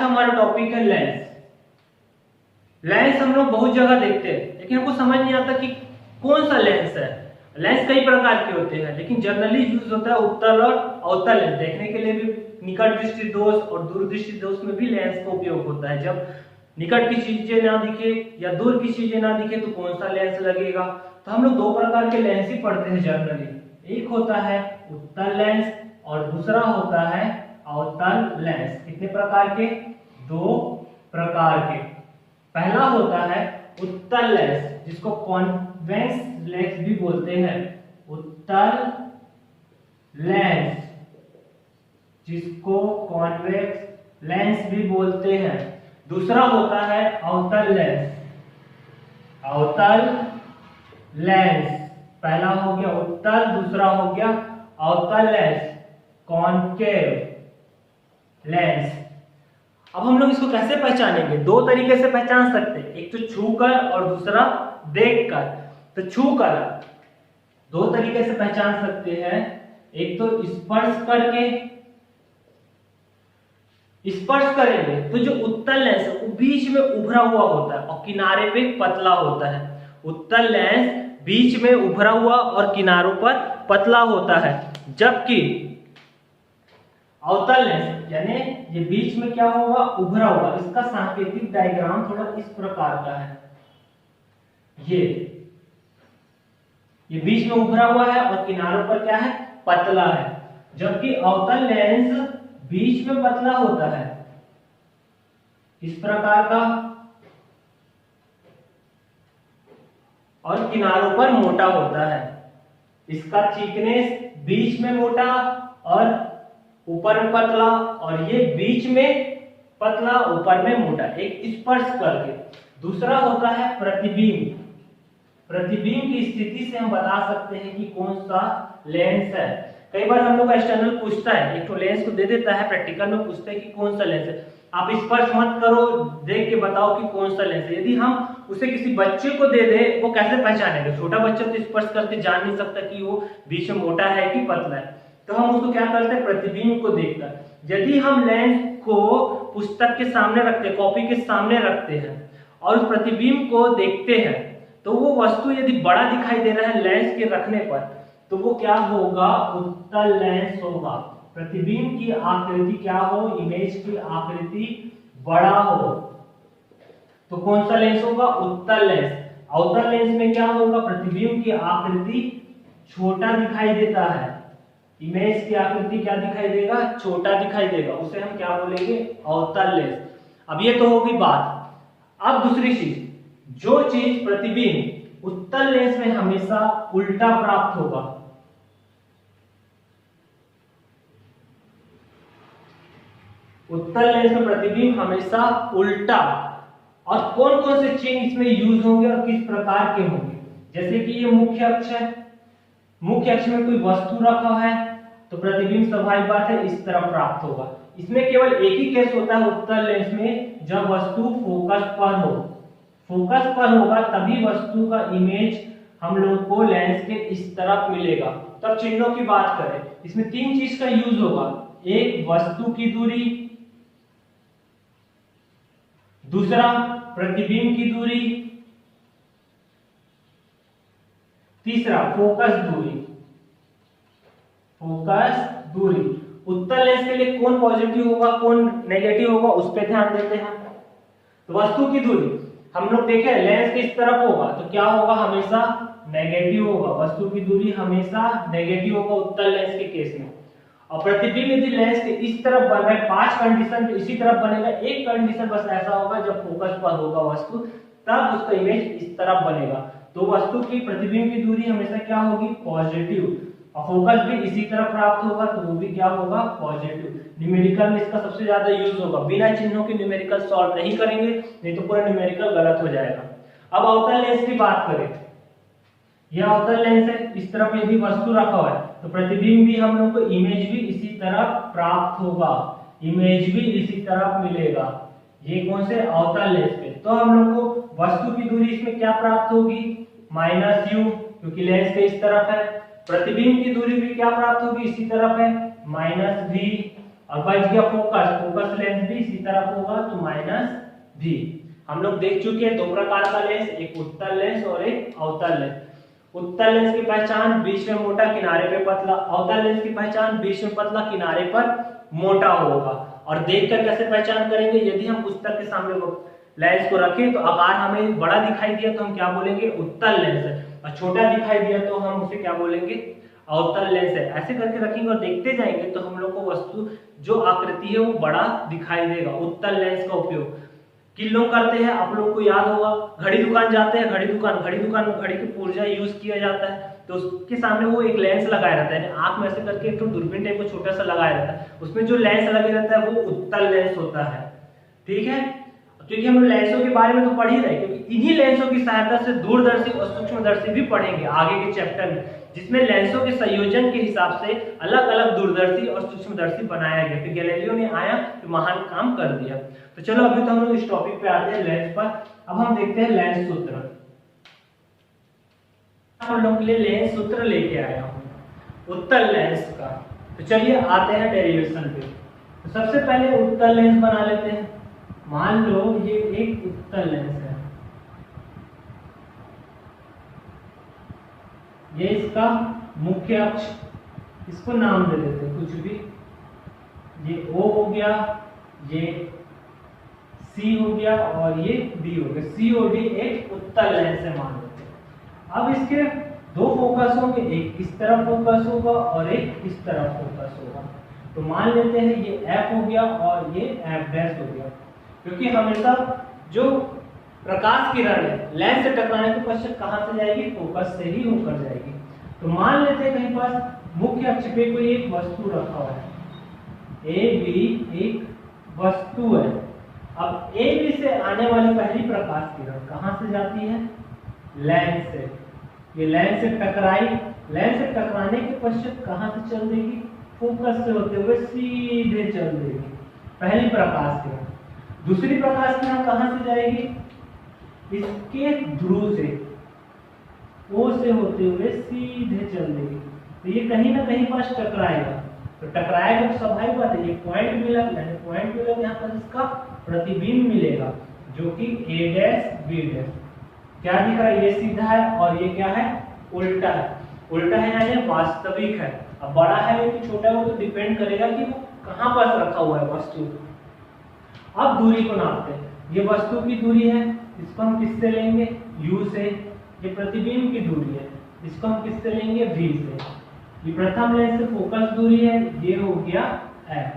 का हमारा टॉपिक है लेंस। लेंस हम लोग बहुत जगह देखते हैं, लेकिन हमको समझ नहीं आता कि कौन सा लेंस है। लेंस कई प्रकार के होते हैं, लेकिन जनरली यूज होता है उत्तल और अवतल लेंस। देखने के लिए भी निकट दृष्टि दोष और दूर दृष्टि दोष में भी लेंस का उपयोग होता है। जब निकट की चीजें ना दिखे या दूर की चीजें ना दिखे तो कौन सा लेंस लगेगा। तो हम लोग दो प्रकार के लेंस ही पढ़ते हैं जनरली। एक होता है उत्तल लेंस और दूसरा होता है अवतल लेंस। कितने प्रकार के? दो प्रकार के। पहला होता है उत्तल लेंस, जिसको कॉन्वेक्स लेंस भी बोलते हैं। उत्तल लेंस, जिसको कॉन्वेक्स लेंस भी बोलते हैं। दूसरा होता है अवतल लेंस। अवतल लेंस, पहला हो गया उत्तल, दूसरा हो गया अवतल लेंस, कॉन्केव लेंस। अब हम लोग इसको कैसे पहचानेंगे? दो तरीके से पहचान सकते हैं, एक तो छूकर और दूसरा देखकर। तो छूकर दो तरीके से पहचान सकते हैं, एक तो स्पर्श करके। स्पर्श करेंगे तो जो उत्तल लेंस है वो बीच में उभरा हुआ होता है और किनारे पे पतला होता है। उत्तल लेंस बीच में उभरा हुआ और किनारों पर पतला होता है, जबकि अवतल लेंस यानी ये बीच में क्या होगा? उभरा हुआ। इसका सांकेतिक डायग्राम थोड़ा इस प्रकार का है। ये बीच में उभरा हुआ है और किनारों पर क्या है? पतला है। जबकि अवतल लेंस बीच में पतला होता है, इस प्रकार का, और किनारों पर मोटा होता है। इसका थिकनेस बीच में मोटा और ऊपर में पतला, और ये बीच में पतला ऊपर में मोटा, एक स्पर्श करके। दूसरा होता है प्रतिबिंब। प्रतिबिंब की स्थिति से हम बता सकते हैं कि कौन सा लेंस है। कई बार हम लोग का एक्सटर्नल पूछता है, एक तो लेंस को दे देता है, प्रैक्टिकल में पूछता है कि कौन सा लेंस है। आप स्पर्श मत करो, देख के बताओ कि कौन सा लेंस है। यदि हम उसे किसी बच्चे को दे दे, वो कैसे पहचानेगा? छोटा बच्चा तो स्पर्श करके जान नहीं सकता कि वो बीच में मोटा है कि पतला है। तो हम उसको क्या करते हैं? प्रतिबिंब को देखकर। यदि हम लेंस को पुस्तक के सामने रखते हैं, कॉपी के सामने रखते हैं और उस प्रतिबिंब को देखते हैं, तो वो वस्तु यदि बड़ा दिखाई दे रहा है लेंस के रखने पर, तो वो क्या होगा? उत्तल लेंस होगा। प्रतिबिंब की आकृति क्या हो? इमेज की आकृति बड़ा हो तो कौन सा लेंस होगा? उत्तल लेंस। अवतल लेंस में क्या होगा? प्रतिबिंब की आकृति छोटा दिखाई देता है, इमेज की आकृति क्या दिखाई देगा? छोटा दिखाई देगा। उसे हम क्या बोलेंगे? अवतल लेंस। अब ये तो होगी बात। अब दूसरी चीज, जो चीज प्रतिबिंब उत्तल लेंस में हमेशा उल्टा प्राप्त होगा, उत्तल लेंस में प्रतिबिंब हमेशा उल्टा, और कौन कौन से चिन्ह इसमें यूज होंगे और किस प्रकार के होंगे? जैसे कि ये मुख्य अक्ष है, मुख्य अक्ष में कोई वस्तु रखा है तो प्रतिबिंब स्वाभाविक बात है इस तरह प्राप्त होगा। इसमें केवल एक ही केस होता है उत्तल लेंस में, जब वस्तु फोकस पर हो। फोकस पर होगा तभी वस्तु का इमेज हम लोग को लेंस के इस तरफ मिलेगा। तब चिन्हों की बात करें, इसमें तीन चीज का यूज होगा। एक, वस्तु की दूरी, दूसरा प्रतिबिंब की दूरी, तीसरा फोकस दूरी। फोकस दूरी उत्तल लेंस के लिए कौन पॉजिटिव होगा कौन नेगेटिव होगा उस पर ध्यान देते हैं। तो वस्तु की दूरी हम लोग देखें, लेंस के इस तरफ होगा तो क्या होगा? हमेशा नेगेटिव होगा। वस्तु की दूरी हमेशा नेगेटिव होगा उत्तल लेंस के केस में। और प्रतिबिंब यदि लेंस के इस तरफ बन रहा है, 5 कंडीशन पे इसी तरफ बनेगा। एक कंडीशन बस ऐसा होगा जब फोकस पर होगा वस्तु, तब उसका इमेज इस तरफ बनेगा। तो वस्तु की प्रतिबिंब की दूरी हमेशा क्या होगी? पॉजिटिव। और फोकस भी इसी तरफ प्राप्त होगा तो वो भी क्या होगा? पॉजिटिव। न्यूमेरिकल में इसका सबसे ज्यादा यूज होगा। बिना चिन्हों के न्यूमेरिकल सॉल्व नहीं करेंगे, नहीं तो पूरा न्यूमेरिकल गलत हो जाएगा। अब अवतल लेंस की बात करें, यह अवतल लेंस है, इस तरफ यदि वस्तु रखा हुआ है तो प्रतिबिंब भी हम लोग को इमेज भी इसी तरफ प्राप्त होगा, इमेज भी इसी तरफ मिलेगा। ये कौन से? अवतल लेंस पे। तो हम लोग को वस्तु की दूरी इसमें क्या प्राप्त होगी? -u, क्योंकि लेंस के इस तरफ है। प्रतिबिंब की दूरी भी क्या प्राप्त होगी? इसी तरफ है, -v। और बच गया फोकस, फोकस लेंस भी इसी तरफ होगा तो -v। हम लोग देख चुके हैं दो प्रकार का लेंस, एक उत्तल लेंस और एक अवतल लेंस। उत्तल लेंस की पहचान बीच में मोटा किनारे पे पतला, अवतल लेंस की पहचान बीच में पतला किनारे पर मोटा होगा। और देखकर कैसे पहचान करेंगे, यदि हम पुस्तक के सामने लेंस को रखें तो आकार हमें बड़ा दिखाई दिया तो हम क्या बोलेंगे उत्तल लेंस है, और छोटा दिखाई दिया तो हम उसे क्या बोलेंगे अवतल लेंस है। ऐसे करके रखेंगे और देखते जाएंगे तो हम लोग को वस्तु जो आकृति है वो बड़ा दिखाई देगा। उत्तल लेंस का उपयोग किन लोग करते हैं, आप लोग को याद होगा, घड़ी दुकान जाते हैं, घड़ी दुकान में घड़ी की पुर्जा यूज किया जाता है तो उसके सामने वो एक लेंस लगाया रहता है, आंख में ऐसे करके एक तो दूरबीन टाइप को छोटा सा लगाया रहता है, उसमें जो लेंस लगे रहता है वो उत्तल लेंस होता है। ठीक है, क्योंकि हम लेंसों के बारे में तो पढ़ ही रहे, क्योंकि इन्हीं लेंसों की सहायता से दूरदर्शी और सूक्ष्मदर्शी भी पढ़ेंगे आगे के चैप्टर में, जिसमें लेंसों के संयोजन के हिसाब से अलग अलग दूरदर्शी और सूक्ष्मदर्शी बनाया गया। फिर गैलीलियो ने आया तो महान काम कर दिया। तो चलो अभी तो हम लोग इस टॉपिक पे आते हैं लेंस पर। अब हम देखते हैं लेंस सूत्र। हम लोग के लिए लेंस सूत्र लेके आया हूं उत्तल लेंस का। तो चलिए आते हैं डेरिवेशन पे। तो सबसे पहले उत्तल लेंस बना लेते हैं। मान लो ये एक उत्तल लेंस है, ये इसका मुख्य अक्ष, इसको नाम दे देते हैं कुछ भी, ये O हो गया, ये C हो गया और ये D हो गया। COD एक उत्तल लेंस है मान लेते हैं। अब इसके दो फोकस होंगे, एक इस तरफ फोकस होगा और एक इस तरफ फोकस होगा। तो मान लेते हैं ये F हो गया और ये F' हो गया, क्योंकि हमेशा जो प्रकाश किरण है लेंस से टकराने के पश्चात कहां से जाएगी, फोकस से ही होकर जाएगी। तो मान लेते हैं कहीं पास मुख्य अक्ष पे कोई एक वस्तु रखा हुआ है, AB एक वस्तु है। अब AB से आने वाली पहली प्रकाश किरण कहां से जाती है, लेंस से। ये लेंस से टकराई, लेंस से टकराने के पश्चात कहां से चल देगी, फोकस से होते हुए सीधे चल देगी पहली प्रकाश किरण। दूसरी प्रकाश किरण कहां से जाएगी, इसके ध्रुव से, O से होते हुए सीधे चल देगी। तो ये कहीं ना कहीं पास टकराएगा, तो टकराएगा तो स्वाभाविक बात है ये पॉइंट मिला, यानी पॉइंट मिला यहाँ पर इसका प्रतिबिंब मिलेगा जो कि A' B'। क्या दिख रहा है, ये सीधा है और ये क्या है उल्टा है। उल्टा है यानी वास्तविक है। अब बड़ा है कि छोटा है वो तो डिपेंड करेगा कि वो कहां पर रखा हुआ है वस्तु। अब दूरी को नापते हैं, ये वस्तु की दूरी है, इसको हम किससे लेंगे, U से। ये प्रतिबिंब की दूरी है, इसको हम किससे लेंगे, V से। ये प्रथम लेंस से फोकस दूरी है, ये हो गया F।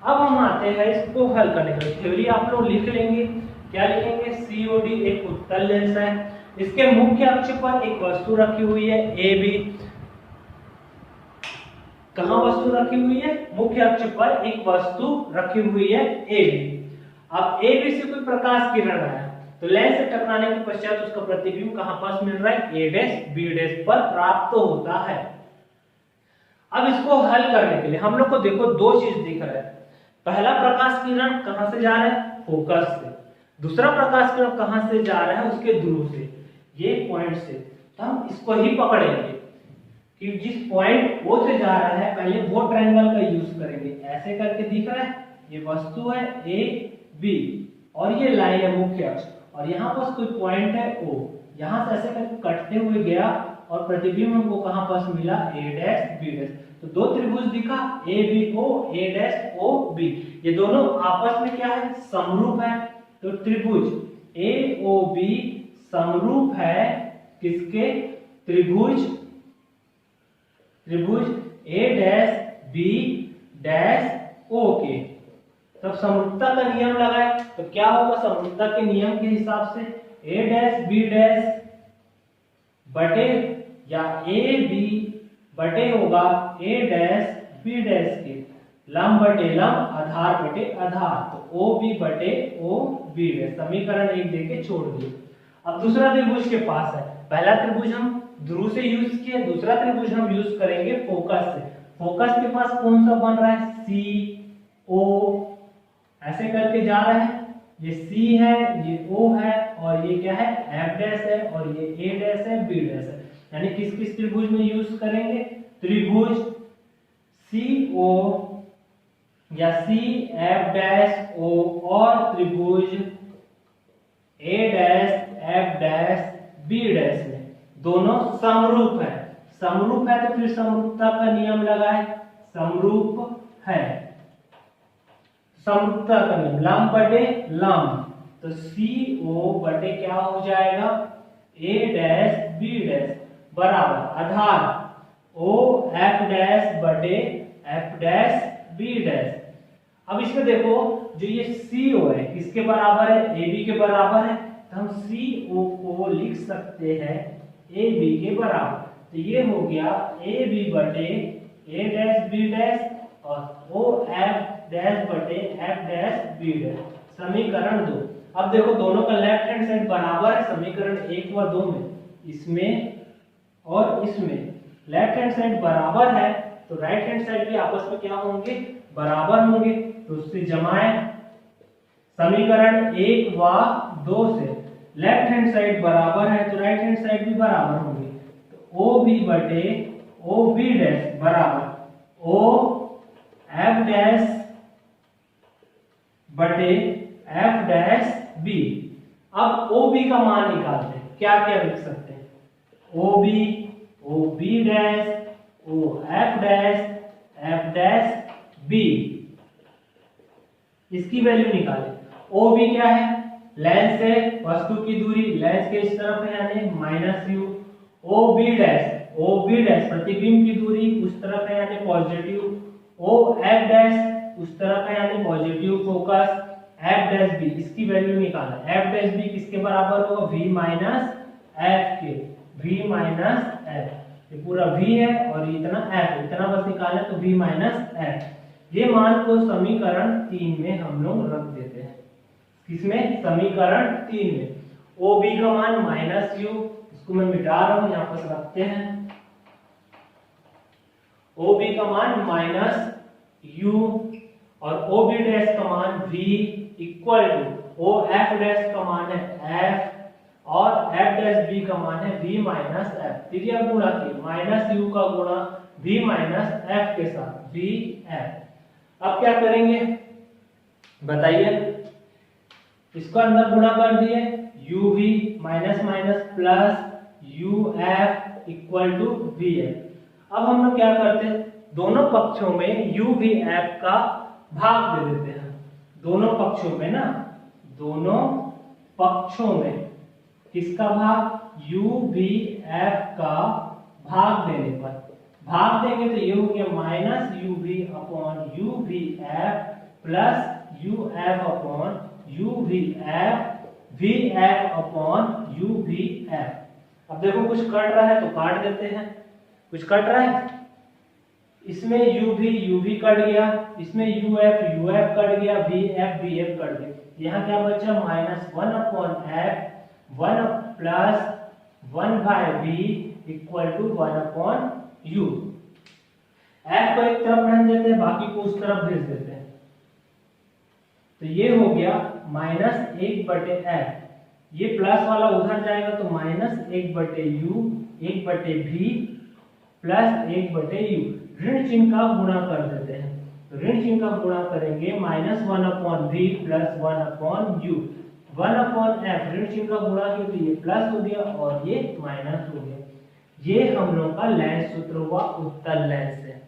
अब हम आते हैं इसको हल करने के लिए। थ्योरी आप लोग लिख लेंगे, क्या लिखेंगे, COD एक उत्तल लेंस है, इसके मुख्य अक्ष पर एक वस्तु रखी हुई है AB। कहां वस्तु रखी हुई है, मुख्य अक्ष पर एक वस्तु रखी हुई है AB। अब AB से कोई प्रकाश किरण आया तो लेंस से टकराने के पश्चात उसका प्रतिबिंब कहां पास मिल रहा है, A' B' पर प्राप्त होता है। अब इसको हल करने के लिए हम लोग को देखो दो चीज दिख रहा है। पहला प्रकाश किरण कहां से जा रहा है, फोकस से। दूसरा प्रकाश किरण कहां से जा रहा है, उसके ध्रुव से, ये पॉइंट से। तो हम इसको ही पकड़ेंगे कि जिस पॉइंट O से जा रहा है पहले वो ट्रायंगल का यूज करेंगे। ऐसे करके दिख रहा है, ये वस्तु है AB और ये लाइन है मुख्य अक्ष, और यहाँ पास कोई पॉइंट है O। यहाँ से ऐसे करके कटते हुए गया और प्रतिबिंब हमको कहां पास मिला, A' B'। तो दो त्रिभुज दिखा, ABO A'OB। ये दोनों आपस में क्या है, समरूप है। तो त्रिभुज AOB समरूप है किसके, त्रिभुज A''B''O के। तब समरूपता का नियम लगाए तो क्या होगा, समरूपता के नियम के हिसाब से A''B' बटे या AB बटे होगा A''B' के, लंब बटे लंब, आधार बटे आधार। तो OB बटे OB'। समीकरण 1 देके छोड़ दिए। अब दूसरा त्रिभुज के पास है, पहला त्रिभुज हम ध्रुव से यूज किए, दूसरा त्रिभुज हम यूज करेंगे फोकस से। फोकस के पास कौन सा बन रहा है, CO, ऐसे करके जा रहा है, ये C है, ये O है और ये क्या है, F' है और ये A' है, B' है। यानी किस किस त्रिभुज में यूज करेंगे, त्रिभुज CO या सी एफ डैश ओ और त्रिभुज A dash F dash B dash में दोनों समरूप है। समरूप है तो फिर समरूपता का नियम लगाए, समरूप है, समरूपता का नियम लंब बटे लंब, तो सी ओ बटे क्या हो जाएगा ए डैश बी डैश बराबर आधार ओ एफ डैश बटे एफ डैश बी डैश। अब इसमें देखो जो ये सी ओ है किसके बराबर है, ए बी के बराबर है, तो हम सी ओ को लिख सकते हैं ए बी के बराबर। तो ये हो गया ए बी बटे ए डैश बी डैश और ओ एफ डैश बटे एफ डैश बी डैश, समीकरण 2। अब देखो दोनों का लेफ्ट हैंड साइड बराबर है, समीकरण 1 व 2 में, इसमें और इसमें लेफ्ट हैंड साइड बराबर है तो राइट हैंड साइड भी आपस में क्या होंगे, बराबर होंगे, तो उससे जमाए समीकरण 1 व 2 से लेफ्ट हैंड साइड बराबर है तो राइट हैंड साइड भी बराबर होंगे, तो ओ बी बटे ओ बी डैश बराबर ओ एफ डैश बटे एफ डैश बी। अब ओ बी का मान निकालते हैं, क्या क्या लिख सकते हैं, O B dash O F dash B, इसकी वैल्यू निकालें। ओ बी क्या है, लेंस से वस्तु की दूरी, लेंस के इस तरफ है यानी minus U. O B dash प्रतिबिंब की दूरी उस तरफ है यानी पॉजिटिव। ओ एफ डैश उस तरफ है यानी positive focus. F dash B इसकी वैल्यू निकालना, एफ डैश बी किसके बराबर होगा, v माइनस एफ के, v माइनस एफ, ये पूरा v है और इतना f, इतना बस निकालना तो v माइनस एफ। ये मान को समीकरण 3 में हम लोग रख देते हैं, किसमें, समीकरण 3 में। ओ बी का मान माइनस यू, इसको मैं मिटा रहा हूं, यहाँ पर रखते हैं। ओ बी का मान माइनस यू और ओ बी डैश का मान v equal to O F dash का मान है f और एफ डैश बी का मान है v माइनस एफ। त्रिज्या गुणा की माइनस यू का गुणा v माइनस एफ के साथ v एफ। अब क्या करेंगे बताइए, इसको अंदर गुणा कर दिए, U V minus minus plus U F equal to V F. अब हम लोग क्या करते हैं, दोनों पक्षों में यू वी एफ का भाग दे देते हैं, दोनों पक्षों में ना, दोनों पक्षों में किसका भाग, यू वी एफ का भाग देने पर, भाग देंगे तो ये हो गया minus U V upon U V F plus U F upon U V F upon U V F. अब देखो कुछ कट रहा है तो काट देते हैं, कुछ कट रहा है, इसमें यू वी कट गया, इसमें यू एफ कट गया, वी एफ कट गया, यहाँ क्या बचा minus 1 upon F 1 plus 1 by V equal to 1 upon U. F को एक तरफ रख देते हैं, बाकी को उस तरफ भेज देते हैं, तो ये हो गया माइनस 1 बटे एफ, ये प्लस वाला उधर जाएगा तो माइनस 1 बटे यू 1 बटे वी प्लस 1 बटे यू, ऋण चिन्ह का गुणा कर देते हैं, तो ऋण चिन्ह का गुणा करेंगे minus 1 upon V plus 1 upon U, 1 upon F, ऋण चिन्ह का गुणा किया तो ये प्लस हो गया और ये माइनस हो गया। ये हम लोग का लेंस सूत्र हुआ, उत्तल लेंस है,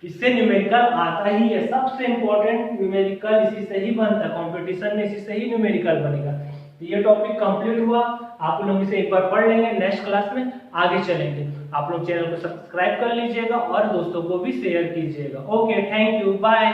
इससे न्यूमेरिकल आता ही है, सबसे इंपॉर्टेंट न्यूमेरिकल इसी से ही बनता है, कंपटीशन में इसी से ही न्यूमेरिकल बनेगा। तो ये टॉपिक कंप्लीट हुआ, आप लोग इसे एक बार पढ़ लेंगे, नेक्स्ट क्लास में आगे चलेंगे। आप लोग चैनल को सब्सक्राइब कर लीजिएगा और दोस्तों को भी शेयर कीजिएगा। Okay, thank you, bye.